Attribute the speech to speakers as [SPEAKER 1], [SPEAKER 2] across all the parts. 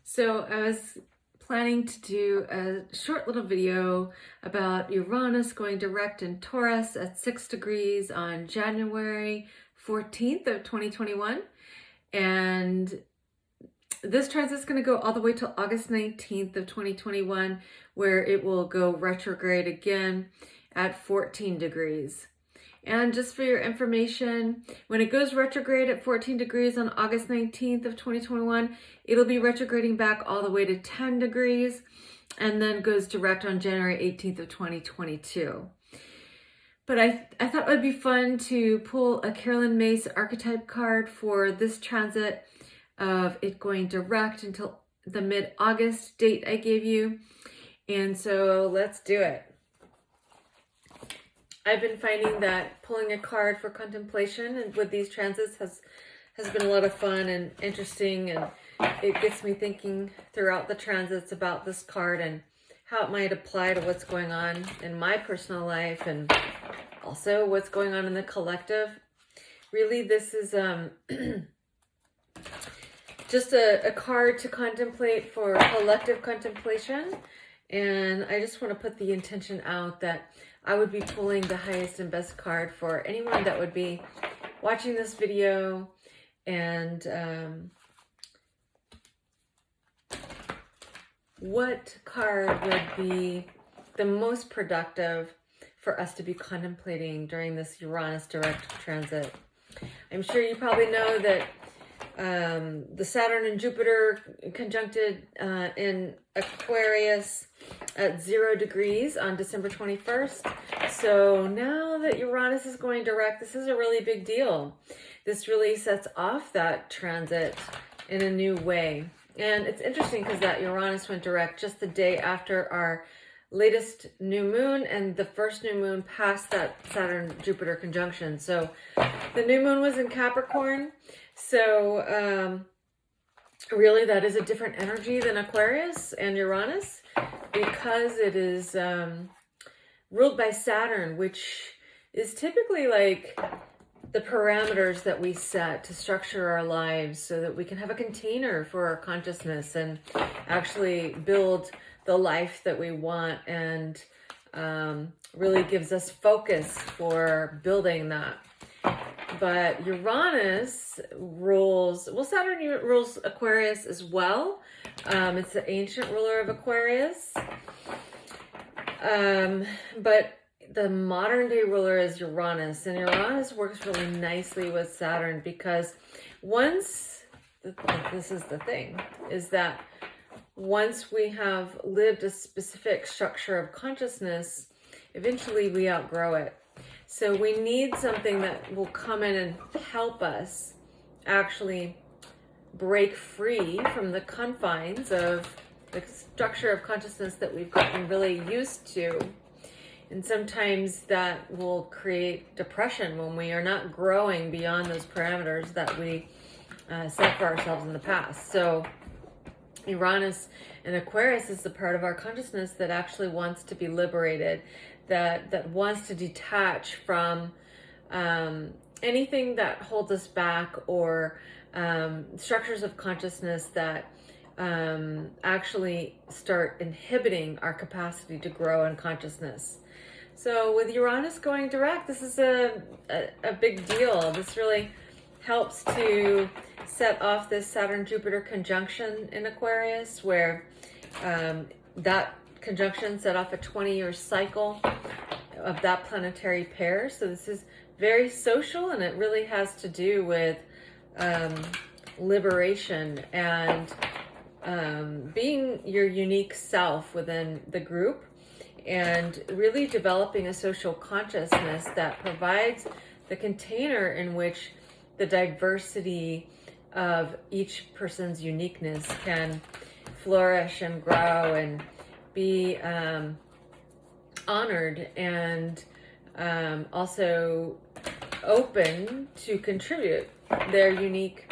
[SPEAKER 1] So I was planning to do a short little video about Uranus going direct in Taurus at 6 degrees on January 14th of 2021. And this transit's going to go all the way till August 19th of 2021, where it will go retrograde again at 14 degrees. And just for your information, when it goes retrograde at 14 degrees on August 19th of 2021, it'll be retrograding back all the way to 10 degrees and then goes direct on January 18th of 2022. But I thought it would be fun to pull a Myss Archetype card for this transit of it going direct until the mid-August date I gave you. And so let's do it. I've been finding that pulling a card for contemplation and with these transits has been a lot of fun and interesting, and it gets me thinking throughout the transits about this card and how it might apply to what's going on in my personal life and also what's going on in the collective. Really, this is just a card to contemplate for collective contemplation, and I just want to put the intention out that I would be pulling the highest and best card for anyone that would be watching this video, and what card would be the most productive for us to be contemplating during this Uranus direct transit. I'm sure you probably know that the Saturn and Jupiter conjuncted in Aquarius at 0 degrees on December 21st. So now that Uranus is going direct, this is a really big deal. This really sets off that transit in a new way. And it's interesting because that Uranus went direct just the day after our latest new moon and the first new moon past that Saturn-Jupiter conjunction. So the new moon was in Capricorn. So really that is a different energy than Aquarius and Uranus, because it is ruled by Saturn, which is typically like the parameters that we set to structure our lives so that we can have a container for our consciousness and actually build the life that we want, and really gives us focus for building that. But Uranus rules, well, Saturn rules Aquarius as well. It's the ancient ruler of Aquarius. But the modern day ruler is Uranus, and Uranus works really nicely with Saturn because this is the thing, is that once we have lived a specific structure of consciousness, eventually we outgrow it. So we need something that will come in and help us actually break free from the confines of the structure of consciousness that we've gotten really used to. And sometimes that will create depression when we are not growing beyond those parameters that we set for ourselves in the past. So Uranus and Aquarius is the part of our consciousness that actually wants to be liberated, that wants to detach from anything that holds us back, or structures of consciousness that actually start inhibiting our capacity to grow in consciousness. So with Uranus going direct, this is a big deal. This really helps to set off this Saturn-Jupiter conjunction in Aquarius, where that conjunction set off a 20-year cycle of that planetary pair. So this is very social, and it really has to do with liberation and being your unique self within the group, and really developing a social consciousness that provides the container in which the diversity of each person's uniqueness can flourish and grow and be honored, and also open to contribute their unique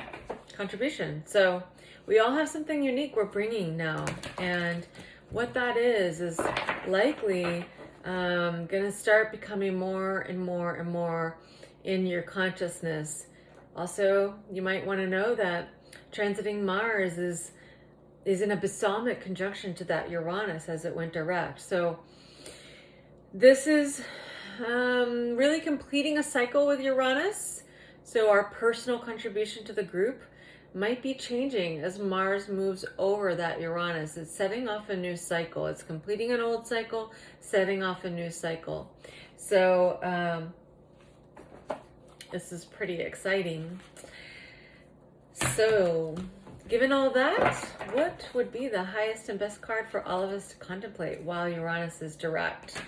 [SPEAKER 1] contribution. So we all have something unique we're bringing now, and what that is likely going to start becoming more and more and more in your consciousness. Also, you might want to know that transiting Mars is is in a balsamic conjunction to that Uranus as it went direct. So this is really completing a cycle with Uranus. So our personal contribution to the group might be changing as Mars moves over that Uranus. It's setting off a new cycle. It's completing an old cycle, setting off a new cycle. So this is pretty exciting. So given all that, what would be the highest and best card for all of us to contemplate while Uranus is direct?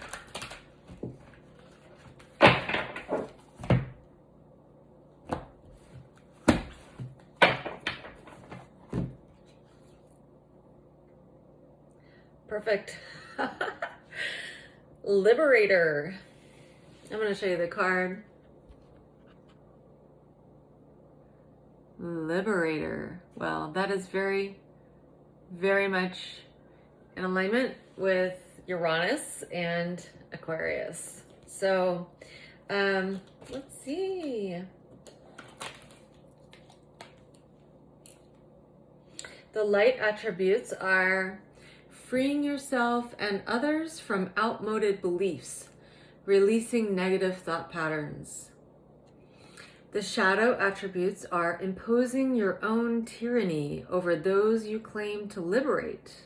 [SPEAKER 1] Perfect. Liberator. I'm going to show you the card. Liberator. Well, that is very, very much in alignment with Uranus and Aquarius. So, let's see. The light attributes are freeing yourself and others from outmoded beliefs, releasing negative thought patterns. The shadow attributes are imposing your own tyranny over those you claim to liberate,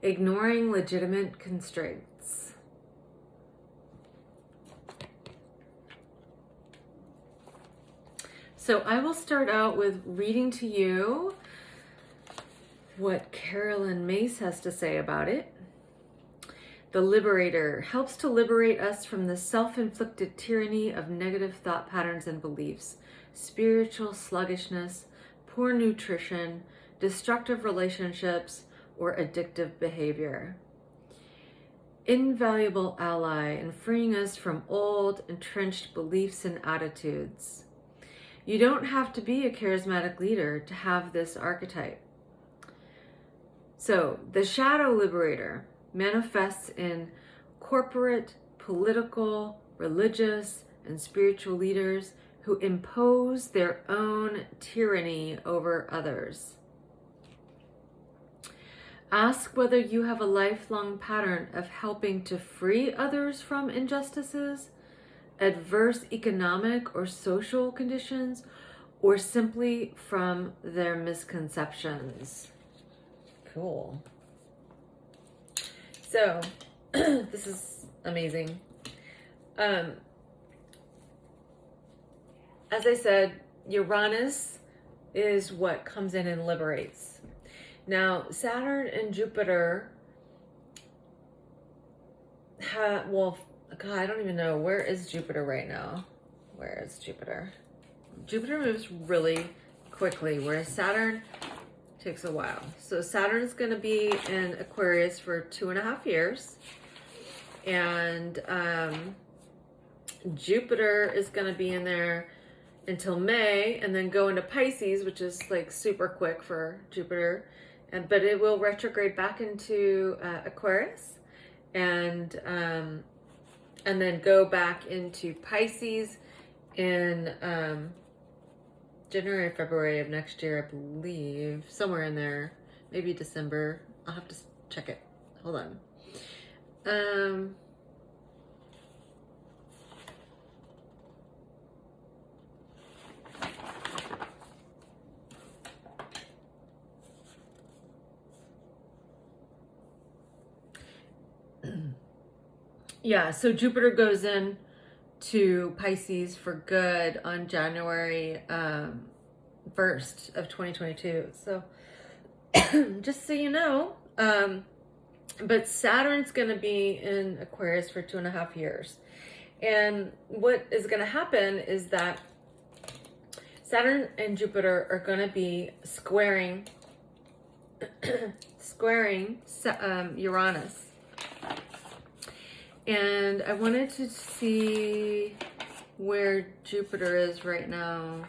[SPEAKER 1] ignoring legitimate constraints. So I will start out with reading to you what Carolyn Myss has to say about it. The liberator helps to liberate us from the self-inflicted tyranny of negative thought patterns and beliefs, spiritual sluggishness, poor nutrition, destructive relationships, or addictive behavior. Invaluable ally in freeing us from old, entrenched beliefs and attitudes. You don't have to be a charismatic leader to have this archetype. So, the shadow liberator manifests in corporate, political, religious, and spiritual leaders who impose their own tyranny over others. Ask whether you have a lifelong pattern of helping to free others from injustices, adverse economic or social conditions, or simply from their misconceptions. Cool. So, this is amazing. As I said, Uranus is what comes in and liberates. Now, Saturn and Jupiter well, God, I don't even know. Where is Jupiter right now? Where is Jupiter? Jupiter moves really quickly, whereas Saturn takes a while. So Saturn is going to be in Aquarius for 2.5 years, and Jupiter is going to be in there until May, and then go into Pisces, which is like super quick for Jupiter, but it will retrograde back into Aquarius, and then go back into Pisces in January, February of next year, I believe, somewhere in there, maybe December. I'll have to check it. Hold on. Yeah, so Jupiter goes in to Pisces for good on January 1st of 2022. So just so you know, but Saturn's going to be in Aquarius for 2.5 years. And what is going to happen is that Saturn and Jupiter are going to be squaring Uranus. And I wanted to see where Jupiter is right now.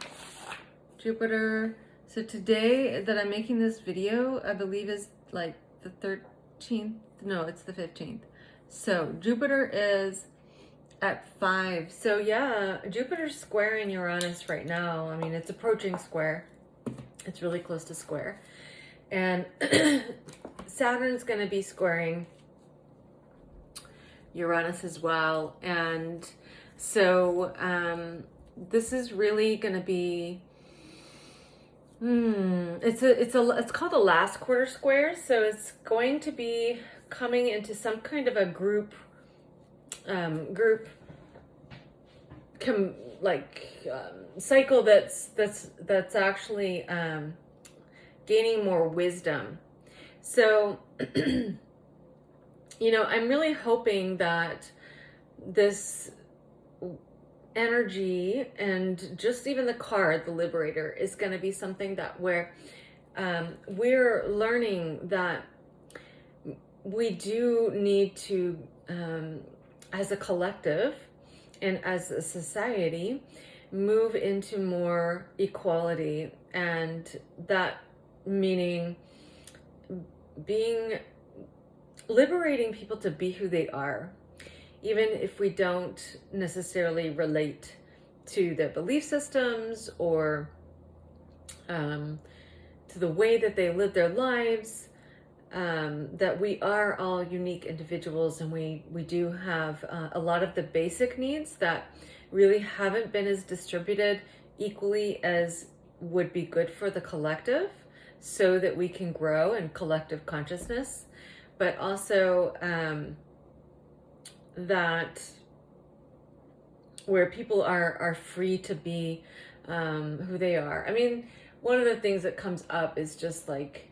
[SPEAKER 1] Jupiter, so today that I'm making this video, I believe is like the 13th. No, it's the 15th. So Jupiter is at 5. So yeah, Jupiter's squaring Uranus right now. I mean, it's approaching square. It's really close to square. And Saturn's going to be squaring Uranus as well. And so this is really going to be, it's called a last quarter square. So it's going to be coming into some kind of a group cycle that's actually gaining more wisdom. So, I'm really hoping that this energy and just even the card, the Liberator, is going to be something that where we're learning that we do need to, as a collective and as a society, move into more equality, and that meaning liberating people to be who they are, even if we don't necessarily relate to their belief systems or to the way that they live their lives, that we are all unique individuals, and we do have a lot of the basic needs that really haven't been as distributed equally as would be good for the collective, so that we can grow in collective consciousness, but also that where people are free to be who they are. I mean, one of the things that comes up is just like,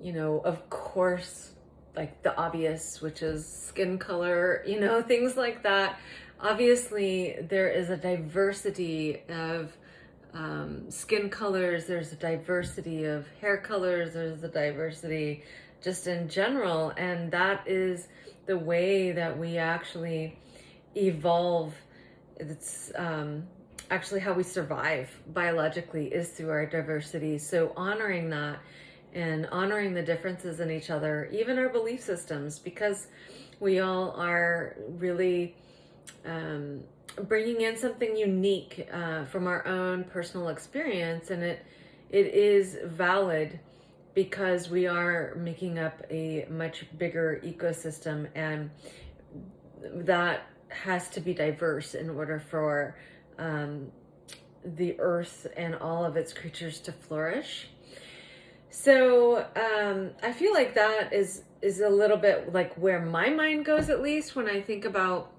[SPEAKER 1] of course, like the obvious, which is skin color, things like that. Obviously, there is a diversity of skin colors, there's a diversity of hair colors, there's a diversity just in general, and that is the way that we actually evolve. It's actually how we survive biologically, is through our diversity. So honoring that and honoring the differences in each other, even our belief systems, because we all are really bringing in something unique from our own personal experience, and it is valid because we are making up a much bigger ecosystem, and that has to be diverse in order for the earth and all of its creatures to flourish. So I feel like that is a little bit like where my mind goes, at least when I think about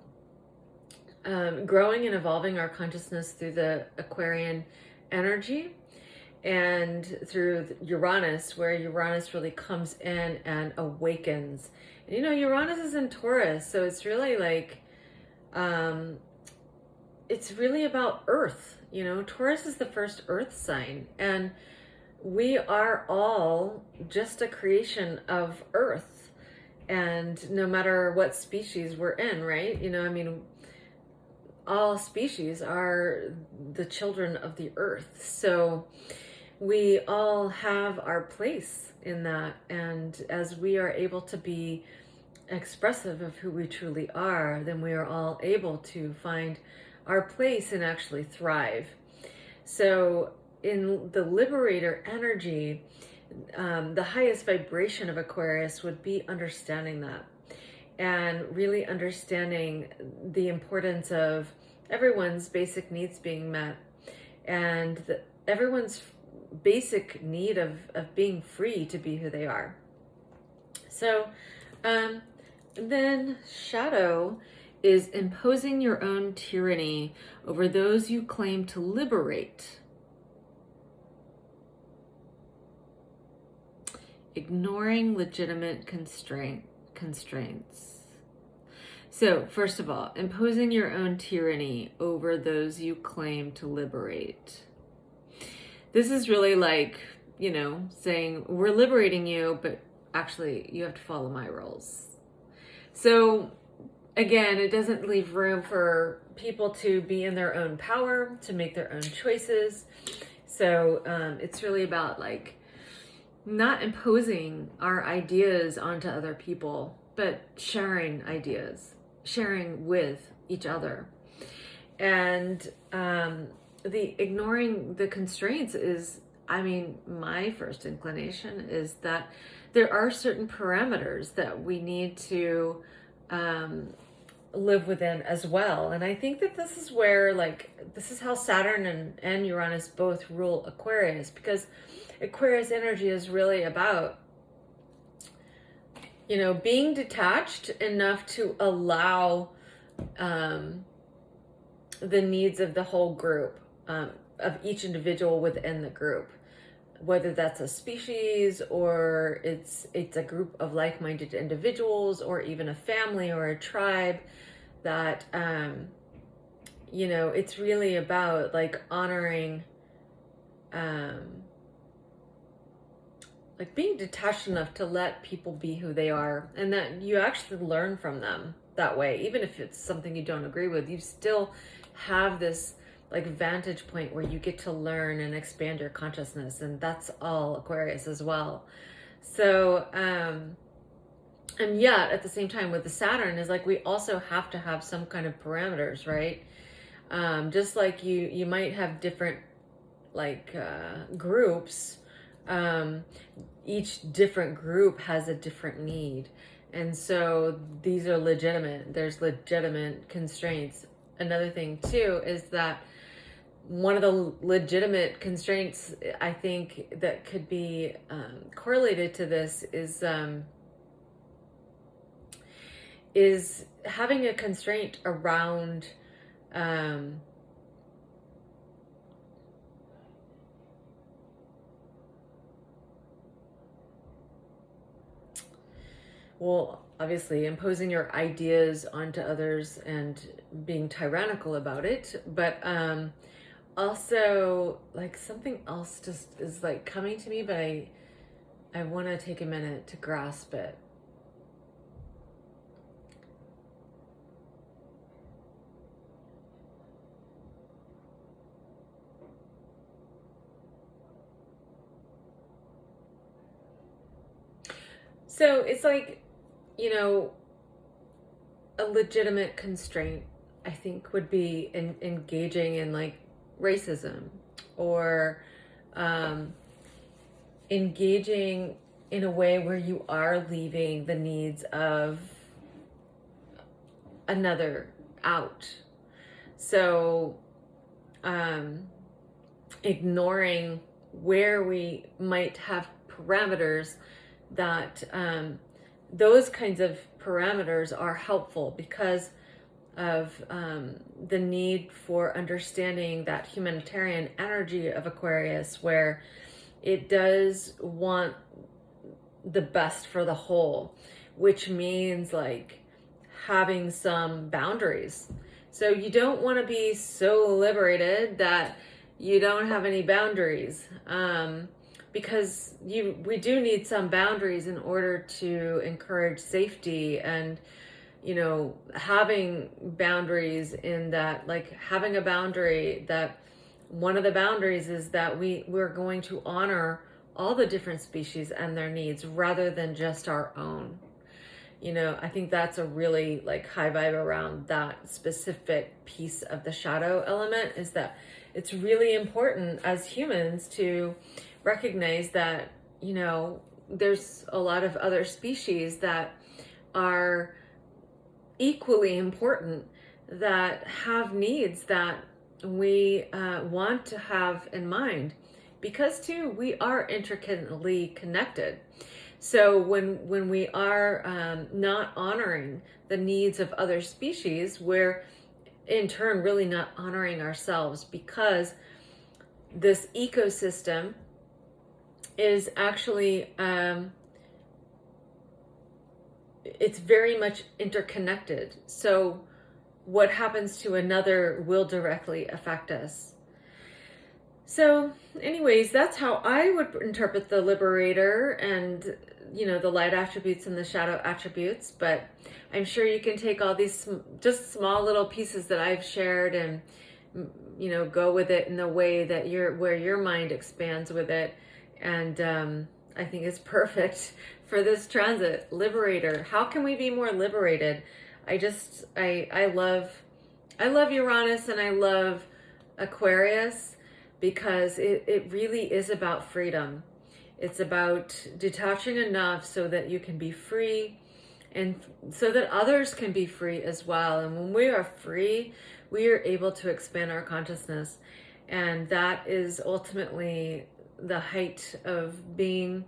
[SPEAKER 1] growing and evolving our consciousness through the Aquarian energy and through Uranus, where Uranus really comes in and awakens. And, Uranus is in Taurus, so it's really like, it's really about Earth. Taurus is the first Earth sign, and we are all just a creation of Earth. And no matter what species we're in, right? All species are the children of the earth. So we all have our place in that. And as we are able to be expressive of who we truly are, then we are all able to find our place and actually thrive. So in the Liberator energy, the highest vibration of Aquarius would be understanding that, and really understanding the importance of everyone's basic needs being met, and everyone's basic need of being free to be who they are. So then shadow is imposing your own tyranny over those you claim to liberate. Ignoring legitimate constraints. So, first of all, imposing your own tyranny over those you claim to liberate. This is really like, saying, we're liberating you, but actually you have to follow my rules. So, again, it doesn't leave room for people to be in their own power, to make their own choices. So, it's really about like not imposing our ideas onto other people, but sharing ideas, sharing with each other. And the ignoring the constraints is I mean, my first inclination is that there are certain parameters that we need to live within as well. And I think that this is where, like, this is how Saturn and Uranus both rule Aquarius, because Aquarius energy is really about, you know, being detached enough to allow the needs of the whole group, of each individual within the group, whether that's a species or it's a group of like-minded individuals or even a family or a tribe, that you know, it's really about like honoring, like being detached enough to let people be who they are, and that you actually learn from them that way. Even if it's something you don't agree with, you still have this like vantage point where you get to learn and expand your consciousness, and that's all Aquarius as well. So and yet at the same time with the Saturn is like, we also have to have some kind of parameters, right? Just like you might have different like groups, each different group has a different need, and so these are legitimate. There's legitimate constraints. Another thing too is that one of the legitimate constraints, I think, that could be correlated to this is having a constraint around well, obviously imposing your ideas onto others and being tyrannical about it, but also like something else just is like coming to me, but I want to take a minute to grasp it. So it's like, you know, a legitimate constraint, I think, would be engaging in like racism, or engaging in a way where you are leaving the needs of another out. So ignoring where we might have parameters that those kinds of parameters are helpful because of the need for understanding that humanitarian energy of Aquarius, where it does want the best for the whole, which means like having some boundaries. So you don't want to be so liberated that you don't have any boundaries, because we do need some boundaries in order to encourage safety, and you know, having boundaries in that, like having a boundary that one of the boundaries is that we're going to honor all the different species and their needs rather than just our own. You know, I think that's a really like high vibe around that specific piece of the shadow element, is that it's really important as humans to recognize that, you know, there's a lot of other species that are equally important, that have needs that we want to have in mind, because too we are intricately connected. So when we are not honoring the needs of other species, we're in turn really not honoring ourselves, because this ecosystem is actually it's very much interconnected. So what happens to another will directly affect us. So anyways, that's how I would interpret the liberator and, you know, the light attributes and the shadow attributes. But I'm sure you can take all these just small little pieces that I've shared and, you know, go with it in the way that where your mind expands with it. And I think it's perfect for this transit. Liberator. How can we be more liberated? I love Uranus and I love Aquarius, because it really is about freedom. It's about detaching enough so that you can be free, and so that others can be free as well. And when we are free, we are able to expand our consciousness. And that is ultimately the height of being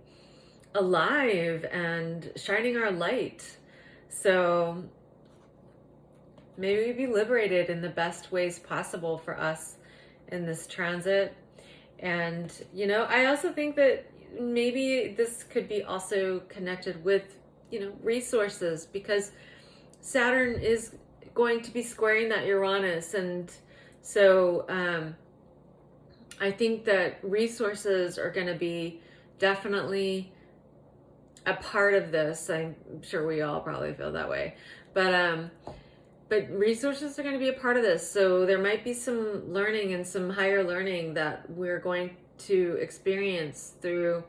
[SPEAKER 1] alive and shining our light. So may we be liberated in the best ways possible for us in this transit. And, you know, I also think that maybe this could be also connected with, you know, resources, because Saturn is going to be squaring that Uranus. And so I think that resources are going to be definitely a part of this. I'm sure we all probably feel that way, but resources are going to be a part of this. So there might be some learning and some higher learning that we're going to experience through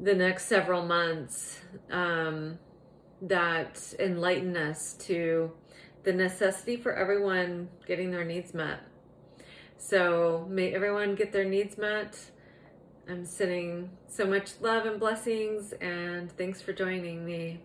[SPEAKER 1] the next several months that enlighten us to the necessity for everyone getting their needs met. So may everyone get their needs met. I'm sending so much love and blessings, and thanks for joining me.